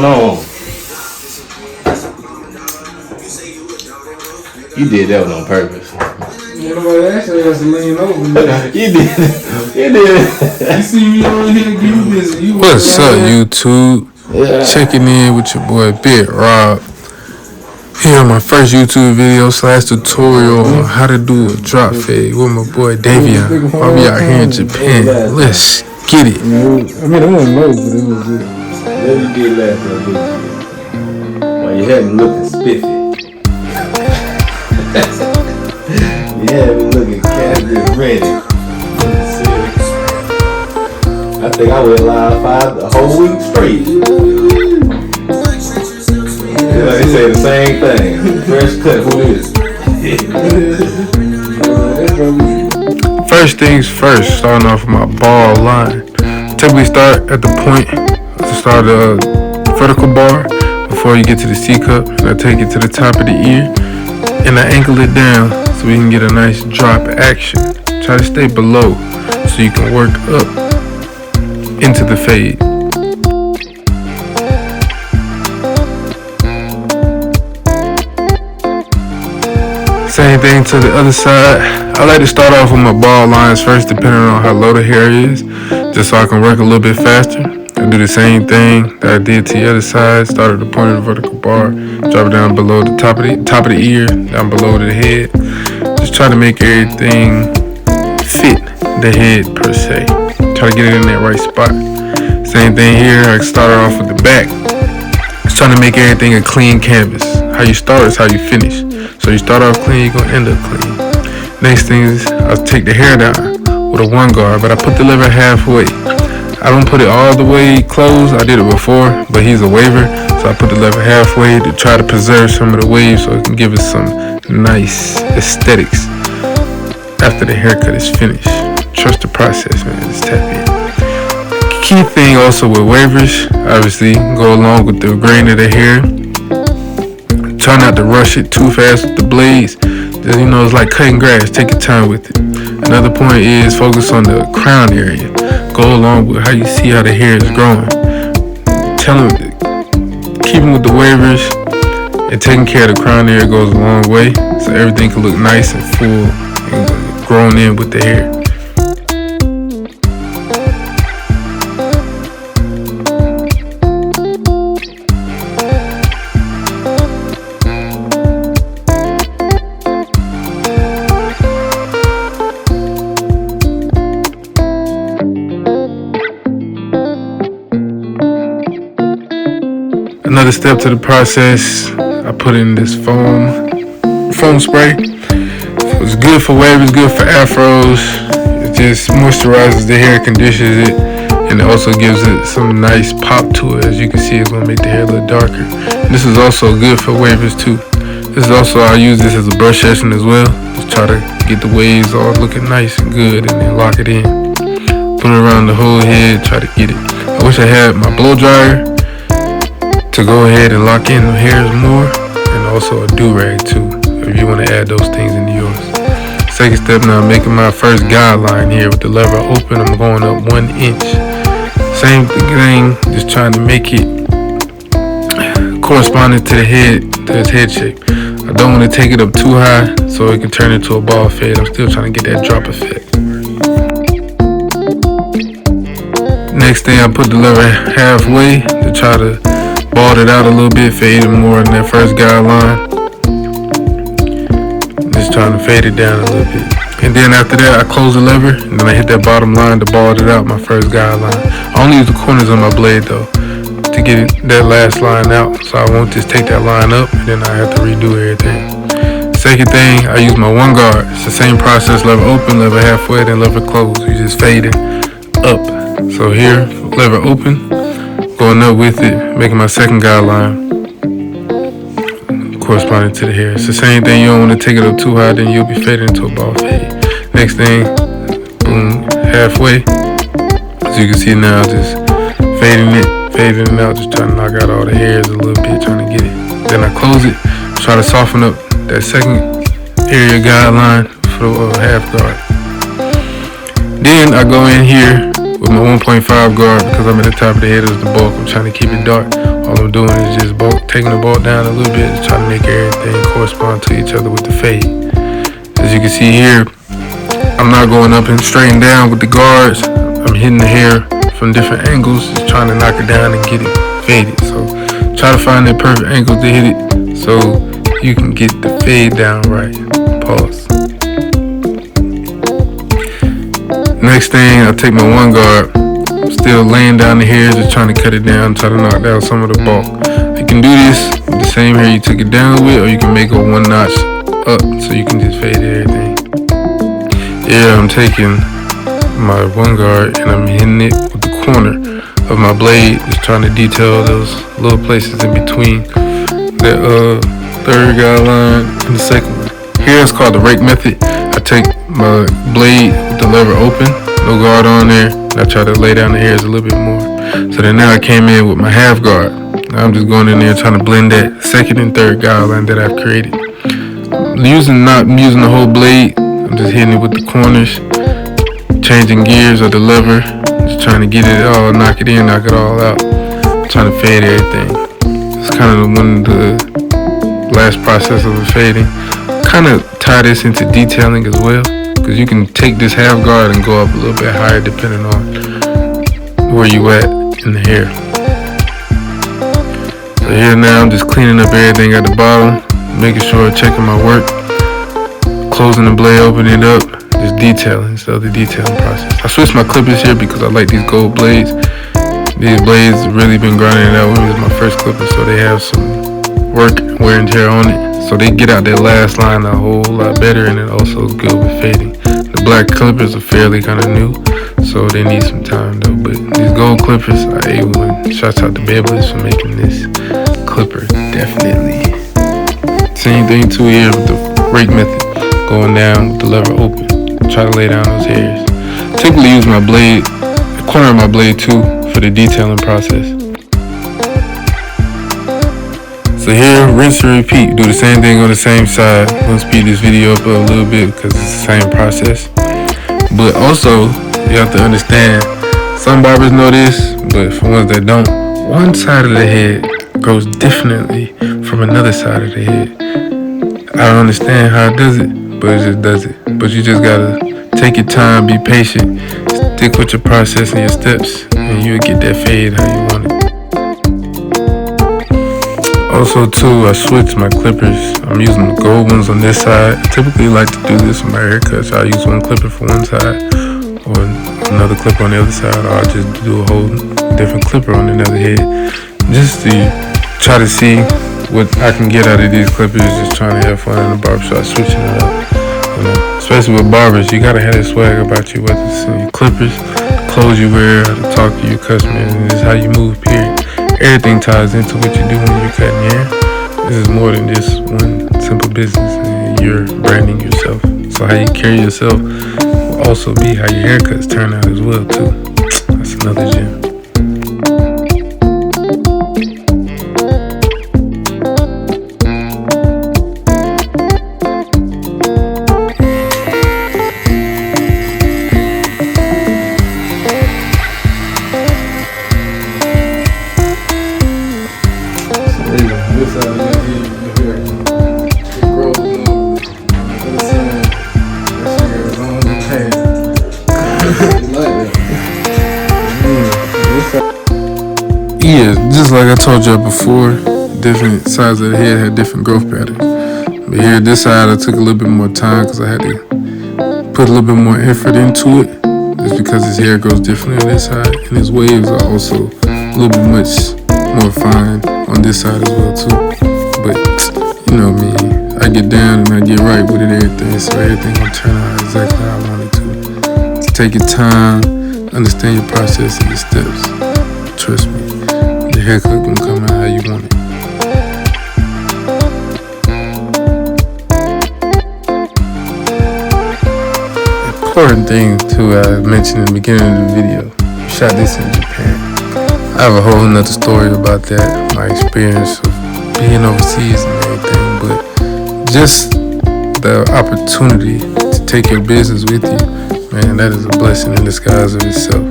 No. You did that one on purpose. Nobody actually has to lean over. You did. You did. You see me over here, you busy. What's up, YouTube? Yeah. Checking in with your boy Big Rob. Here on my first YouTube video / tutorial on how to do a drop fade with my boy Davion. I'll be out here in Japan. Let's get it. I mean, it wasn't low, but it was good. Let me get last though. Well, you had me looking spiffy. You had me looking casually ready. I think I went live the whole week straight. Like they say the same thing. Fresh cut, who is? First things first, starting off with my ball line. Typically start at the point to start a vertical bar before you get to the C cup, and I take it to the top of the ear and I angle it down so we can get a nice drop action. Try to stay below so you can work up into the fade. Same thing to the other side. I like to start off with my ball lines first, depending on how low the hair is, just so I can work a little bit faster. I do the same thing that I did to the other side. Start at the point of the vertical bar, drop it down below the top of the ear, down below the head. Just try to make everything fit the head per se. Try to get it in that right spot. Same thing here. I start off with the back. Just trying to make everything a clean canvas. How you start is how you finish. So you start off clean, you're gonna end up clean. Next thing is I'll take the hair down with a one guard, but I put the lever halfway. I don't put it all the way closed. I did it before, but he's a waver, so I put the lever halfway to try to preserve some of the waves so it can give us some nice aesthetics after the haircut is finished. Trust the process, man. Just tap in. Key thing also with wavers, obviously go along with the grain of the hair. Try not to rush it too fast with the blades. Just, it's like cutting grass. Take your time with it. Another point is focus on the crown area. Go along with how you see how the hair is growing. Tell them, keeping with the wavers and taking care of the crown area goes a long way, so everything can look nice and full and grown in with the hair. Another step to the process, I put in this foam spray. It's good for waves, good for afros. It just moisturizes the hair, conditions it, and it also gives it some nice pop to it. As you can see, it's gonna make the hair a little darker. And this is also good for wavers too. This is also, I use this as a brush session as well. Just try to get the waves all looking nice and good and then lock it in. Put it around the whole head, try to get it. I wish I had my blow dryer to go ahead and lock in the hairs more, and also a do-rag too, if you want to add those things into yours. Second step now, making my first guideline here with the lever open. I'm going up 1 inch. Same thing, just trying to make it corresponding to the head, to its head shape. I don't want to take it up too high so it can turn into a ball fade. I'm still trying to get that drop effect. Next thing, I put the lever halfway to try to balled it out a little bit, fade it more in that first guideline. Just trying to fade it down a little bit. And then after that, I close the lever, and then I hit that bottom line to ball it out, my first guideline. I only use the corners on my blade though, to get that last line out. So I won't just take that line up, and then I have to redo everything. Second thing, I use my one guard. It's the same process, lever open, lever halfway, then lever close. You just fade it up. So here, lever open, going up with it, making my second guideline corresponding to the hair. It's the same thing. You don't want to take it up too high, then you'll be fading into a ball fade. Next thing, boom, halfway. As you can see now, just fading it out, just trying to knock out all the hairs a little bit, trying to get it. Then I close it, try to soften up that second area guideline for the half guard. Then I go in here with my 1.5 guard because I'm at the top of the head as the bulk. I'm trying to keep it dark. All I'm doing is just taking the ball down a little bit, trying to make everything correspond to each other with the fade. As you can see here, I'm not going up and straight down with the guards. I'm hitting the hair from different angles, just trying to knock it down and get it faded. So try to find that perfect angle to hit it so you can get the fade down right. Pause. Next thing, I take my one guard, still laying down the hairs, just trying to cut it down, try to knock down some of the bulk. You can do this with the same hair you took it down with, or you can make a one notch up so you can just fade everything. Yeah, I'm taking my one guard and I'm hitting it with the corner of my blade, just trying to detail those little places in between the third guide line and the second one. Here it's called the rake method. I take my blade with the lever open, no guard on there, and I try to lay down the hairs a little bit more. So then now I came in with my half guard. Now I'm just going in there trying to blend that second and third guide line that I've created. Not using the whole blade, I'm just hitting it with the corners, changing gears of the lever, just trying to get it all, knock it in, knock it all out, trying to fade everything. It's kind of one of the last process of the fading. Kind of tie this into detailing as well, because you can take this half guard and go up a little bit higher depending on where you at in the hair. So here now I'm just cleaning up everything at the bottom, making sure, checking my work, closing the blade, opening it up, just detailing. So the detailing process. I switched my clippers here because I like these gold blades. These blades really been grinding it out with me. It's my first clipper, so they have some work, wear and tear on it. So they get out that last line a whole lot better, and it also is good with fading. The black clippers are fairly kind of new, so they need some time though. But these gold clippers are A1. Shouts out to Beyblades for making this clipper, definitely. Same thing too here with the rake method. Going down with the lever open. Try to lay down those hairs. Typically use my blade, the corner of my blade too, for the detailing process. So here, rinse and repeat. Do the same thing on the same side. I'm gonna speed this video up a little bit because it's the same process. But also, you have to understand, some barbers know this, but for ones that don't, one side of the head grows differently from another side of the head. I don't understand how it does it, but it just does it. But you just gotta take your time, be patient, stick with your process and your steps, and you'll get that fade how you want it. Also too, I switched my clippers. I'm using the gold ones on this side. I typically like to do this with my haircuts. I'll use one clipper for one side or another clipper on the other side, or I'll just do a whole different clipper on another head. Just to try to see what I can get out of these clippers, just trying to have fun in the barbershop, switching it up. You know, especially with barbers, you gotta have that swag about you, whether it's in your clippers, the clothes you wear, how to talk to your customers, and just how you move, period. Everything ties into what you do when you're cutting hair. This is more than just one simple business, and you're branding yourself. So how you carry yourself will also be how your haircuts turn out as well too. That's another gem. Yeah, just like I told y'all before, different sides of the head had different growth patterns. But here, this side, I took a little bit more time because I had to put a little bit more effort into it. Just because his hair grows differently on this side, and his waves are also a little bit much more fine on this side as well too. But you know me, I get down and I get right with it, everything, so everything gonna turn out exactly how I want it to. Just take your time, understand your process and your steps. Trust me. The haircut gonna come out how you want it. Important thing too, I mentioned in the beginning of the video, I shot this in Japan. I have a whole nother story about that, my experience of being overseas and everything, but just the opportunity to take your business with you, man, that is a blessing in disguise of itself.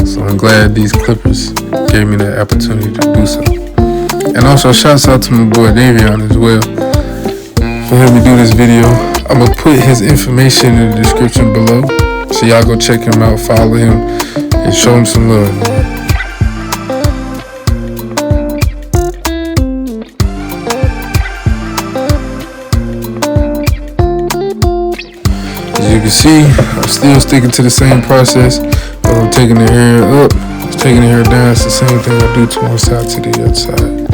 So I'm glad these clippers gave me that opportunity to do so. And also shouts out to my boy Davion as well for helping me do this video. I'm gonna put his information in the description below, so y'all go check him out, follow him, and show him some love, man. As you can see, I'm still sticking to the same process. I'm taking the hair up, taking the hair down. It's the same thing I do to one side to the other side.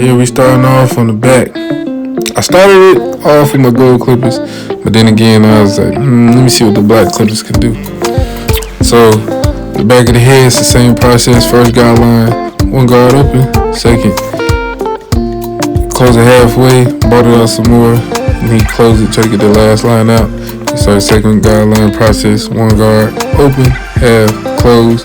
Here we starting off on the back. I started it off with my gold clippers, but then again I was like, let me see what the black clippers can do. So the back of the head is the same process. First guard line, one guard open. Second, close it halfway, brought it out some more, and then close it, try to get the last line out. So second guard line process, one guard open, half, close.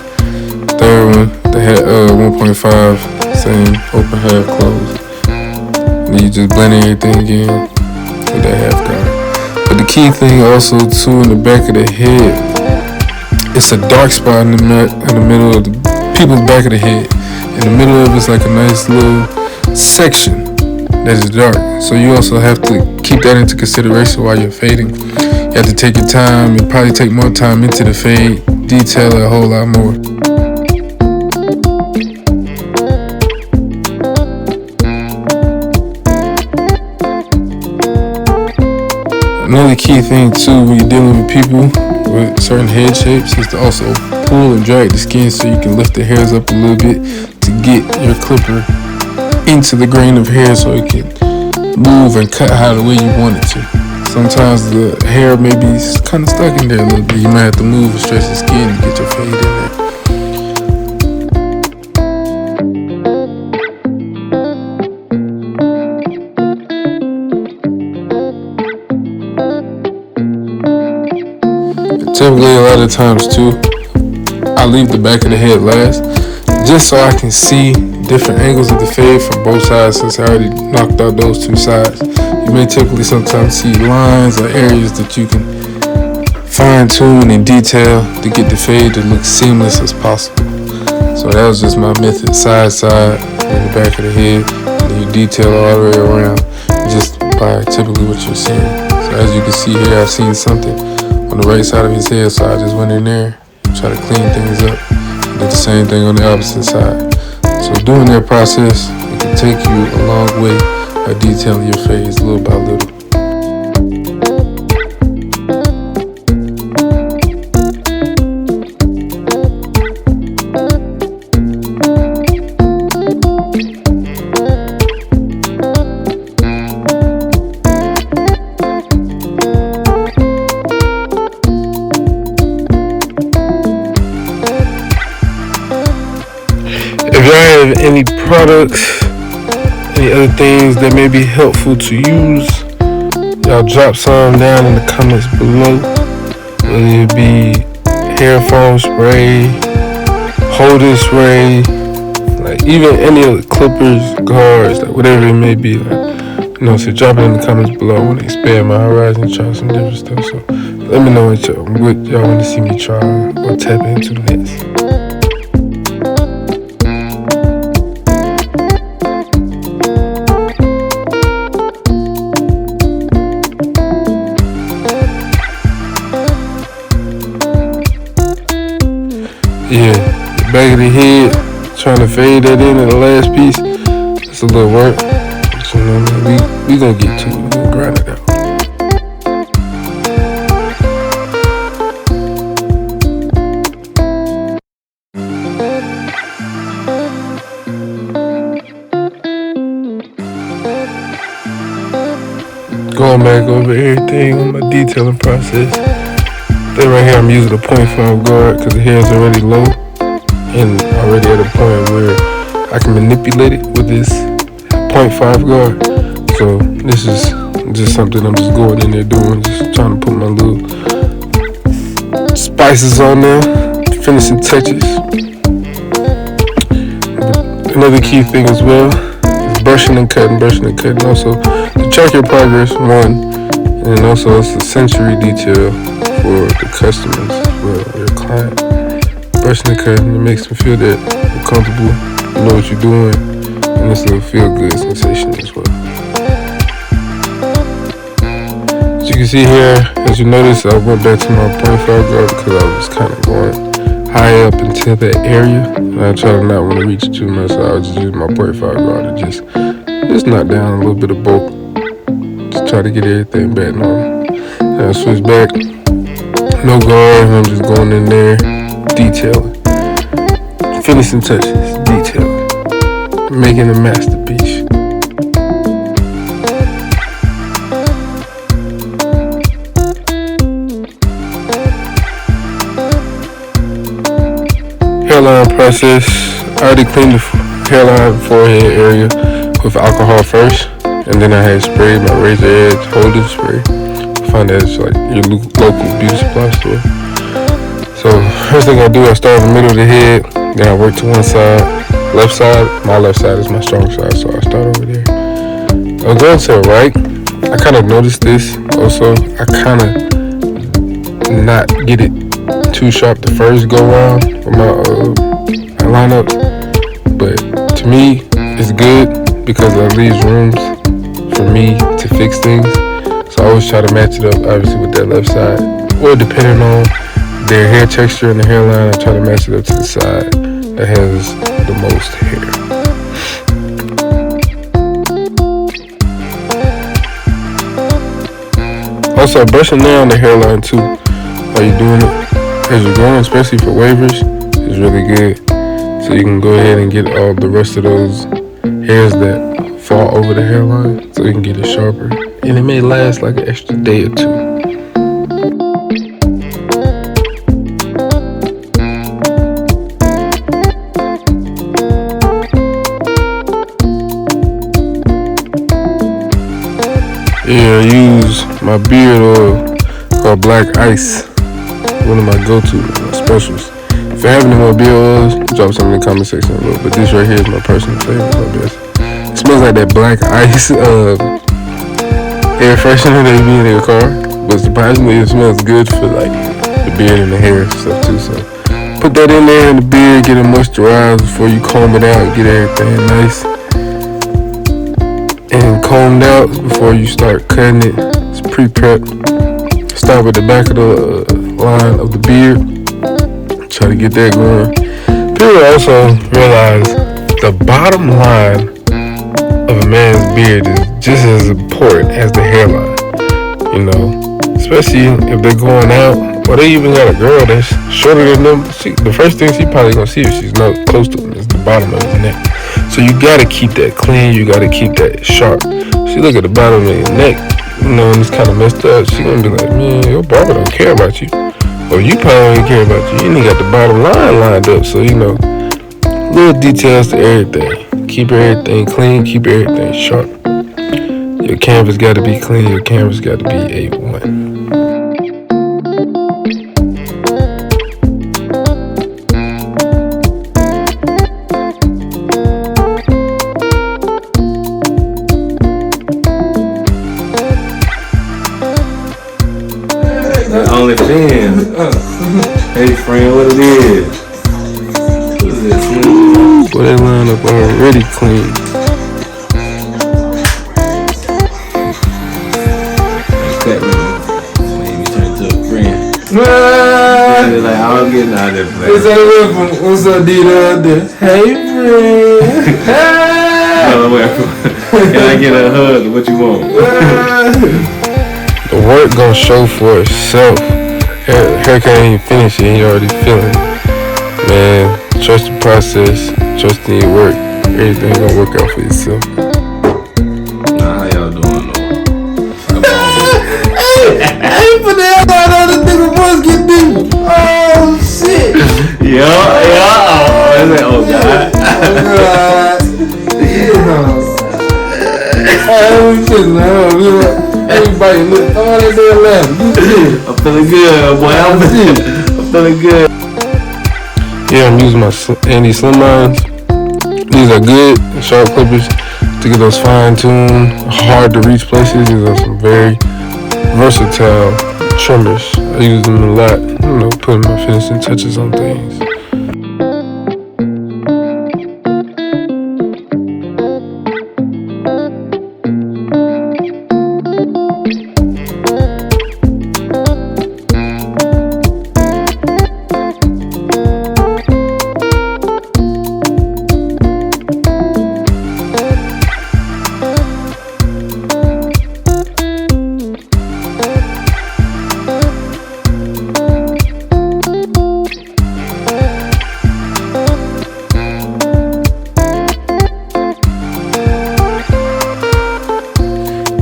Third one, the 1.5, same, open, half, close. And then you just blend everything again with that half guard. But the key thing also too, in the back of the head, it's a dark spot in the middle of the people's back of the head. In the middle of it's like a nice little section that is dark. So you also have to keep that into consideration while you're fading. You have to take your time and probably take more time into the fade, detail it a whole lot more. Another key thing too when you're dealing with people with certain head shapes is to also pull and drag the skin so you can lift the hairs up a little bit to get your clipper into the grain of hair so it can move and cut how the way you want it to. Sometimes the hair may be kind of stuck in there a little bit. You might have to move and stretch the skin to get your fade in there. Typically, a lot of times too, I leave the back of the head last, just so I can see different angles of the fade from both sides, since I already knocked out those two sides. You may typically sometimes see lines or areas that you can fine tune and detail to get the fade to look seamless as possible. So that was just my method, side, in the back of the head, and then you detail all the way around, just by typically what you're seeing. So as you can see here, I've seen something on the right side of his head, so I just went in there, try to clean things up, and did the same thing on the opposite side. So doing that process, it can take you a long way by detailing your fades little by little. If y'all have any products, any other things that may be helpful to use, y'all drop some down in the comments below. Whether it be hair foam spray, holding spray, like even any of the clippers, guards, like whatever it may be. Like, so drop it in the comments below. I want to expand my horizon, try some different stuff. So let me know what y'all want to see me try or tap into next. Yeah, the back of the head, trying to fade that in the last piece, it's a little work. But you know, man, we gonna get to it. We gonna grind it out. Going back over everything on my detailing process. Right here I'm using a 0.5 guard because the hair is already low and already at a point where I can manipulate it with this 0.5 guard. So this is just something I'm just going in there doing, just trying to put my little spices on there, finishing touches. Another key thing as well is brushing and cutting. Also to track your progress, one, and also it's a sensory detail for the customers as well, or your client. brushing the cut, and it makes me feel that you're comfortable, you know what you're doing, and it's a little feel-good sensation as well. As you can see here, as you notice, I went back to my .5 guard because I was kind of going high up into that area, and I try to not want to reach too much, so I was just use my .5 guard to just knock down a little bit of bulk, just try to get everything back normal. And I switch back, no guard, and I'm just going in there, detailing, finishing touches, detailing, making a masterpiece. Hairline process. I already cleaned the hairline forehead area with alcohol first, and then I had sprayed my razor edge holding spray. Find that it's like your local beauty supply store. So first thing I do, I start in the middle of the head, then I work to one side, left side. My left side is my strong side, so I start over there. I'm going to the right. I kind of noticed this also. I kind of not get it too sharp the first go round for my lineups, but to me it's good because it leaves rooms for me to fix things. So I always try to match it up obviously with that left side, or depending on their hair texture and the hairline, I try to match it up to the side that has the most hair. Also, brushing down the hairline too while you're doing it as you're going, especially for wavers, is really good. So you can go ahead and get all the rest of those hairs that fall over the hairline, so you can get it sharper. And it may last like an extra day or two. Yeah, I use my beard oil called Black Ice. One of my go-to specials. If you have any more beard oils, drop some in the comment section below. But this right here is my personal favorite, my best. It smells like that Black Ice air freshener they be in your car. But surprisingly, it smells good for like the beard and the hair and stuff too. So put that in there in the beard, get it moisturized before you comb it out, get everything nice and combed out before you start cutting it. It's pre-prepped. Start with the back of the line of the beard. Try to get that going. People also realize the bottom line of a man's beard is just as important as the hairline. You know, especially if they're going out, or they even got a girl that's shorter than them. The first thing she probably gonna see if she's not close to him is the bottom of his neck. So you gotta keep that clean. You gotta keep that sharp. She look at the bottom of your neck, you know, and it's kind of messed up. She gonna be like, man, your barber don't care about you. Or you probably don't care about you. You ain't got the bottom line lined up. So, you know, little details to everything. Keep everything clean. Keep everything sharp. Your canvas got to be clean. Your canvas got to be A1. Only fans. Hey friend, what it is? What is this? Well, that line up already clean. Cut me. Maybe turn to a friend. It's like, I'm getting out of there, man. What's up, D-Dub? Hey, friend. Can I get a hug? What you want? The work gonna show for itself. Hair can't even finish it, he already feeling it. Man, trust the process, trust in your work. Everything gonna work out for yourself. Nah, how y'all doing though? Hey, put the hell out of the nigga boys get deep. Oh, shit. Oh God. Everybody look, come on in there and laugh. I'm feeling good, boy. I'm feeling good. Yeah, I'm using my Andy Slim Lines. These are good, sharp clippers to get those fine-tuned, hard-to-reach places. These are some very versatile trimmers. I use them a lot, you know, putting my finishing touches on things.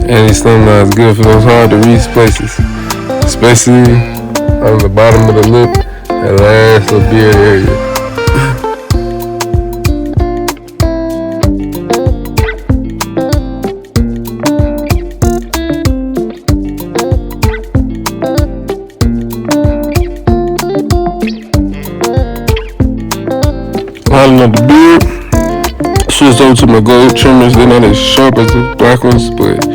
And these slim lines good for those hard to reach places, especially on the bottom of the lip and last little beard area. Lining up the beard. Switched over to my gold trimmers. They're not as sharp as the black ones, but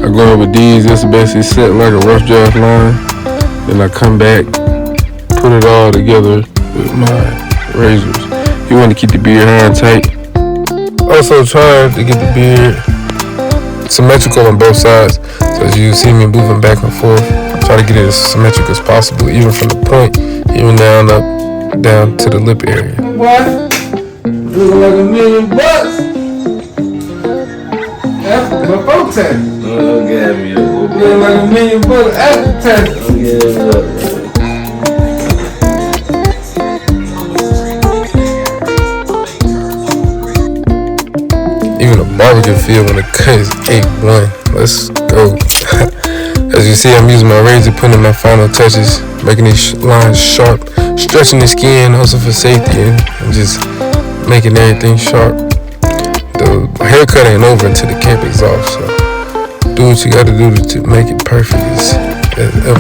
I go over these. That's basically set like a rough draft line. Then I come back, put it all together with my razors. You want to keep the beard high and tight. Also try to get the beard symmetrical on both sides. So as you see me moving back and forth, try to get it as symmetrical as possible, even from the point, even down to the lip area. What? Looking like $1 million. That's my phone tax. Don't get me up. Looking like $1 million after tax. Don't get me up. Even a barber can feel when the cut is 8-1. Let's go. As you see, I'm using my razor, putting in my final touches, making these lines sharp, stretching the skin also for safety, and just making everything sharp. The haircut ain't over until the cap is off, so do what you gotta do to make it perfect as ever.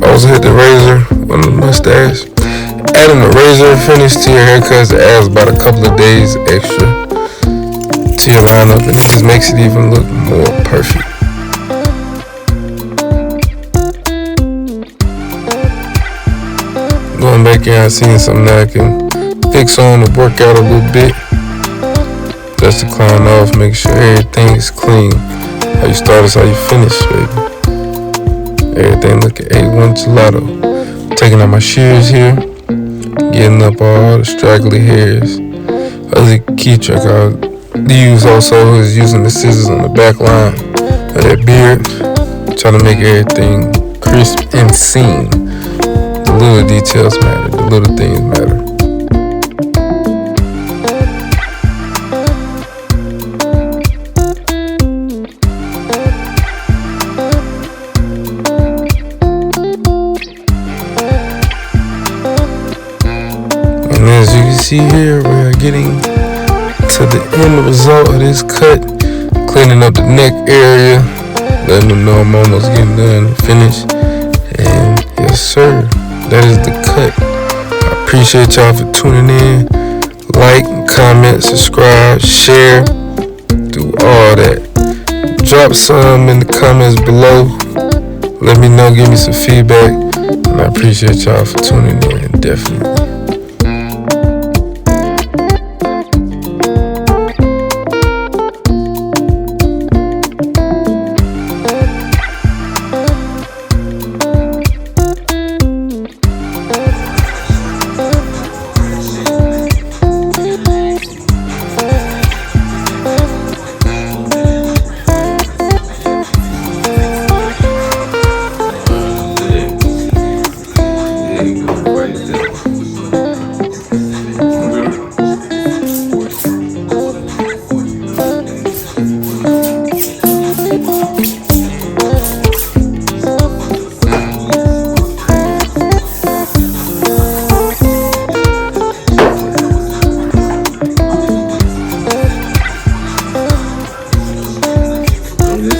Also hit the razor on the mustache. Adding the razor finish to your haircuts adds about a couple of days extra to your lineup, and it just makes it even look more perfect. Going back here, I seen something that I can fix on to work out a little bit. Just to clean off, make sure everything is clean. How you start is how you finish, baby. Everything looking A1 gelato. Taking out my shears here, getting up all the straggly hairs. Other key trick I use also is using the scissors on the back line of that beard, trying to make everything crisp and seen. The little details matter, the little things matter. And as you can see here, we are getting to the end result of this cut, cleaning up the neck area, letting them know I'm almost getting done, finished. And yes sir, that is the cut. I appreciate y'all for tuning in. Like, comment, subscribe, share, do all that. Drop some in the comments below. Let me know, give me some feedback, and I appreciate y'all for tuning in, definitely.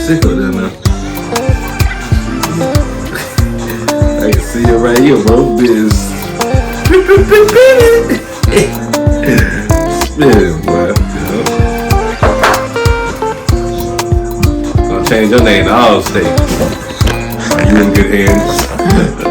Sick of that now. I can see it right here, bro. Biz. Spinning, boy. Gonna change your name to Allstate. You in good hands.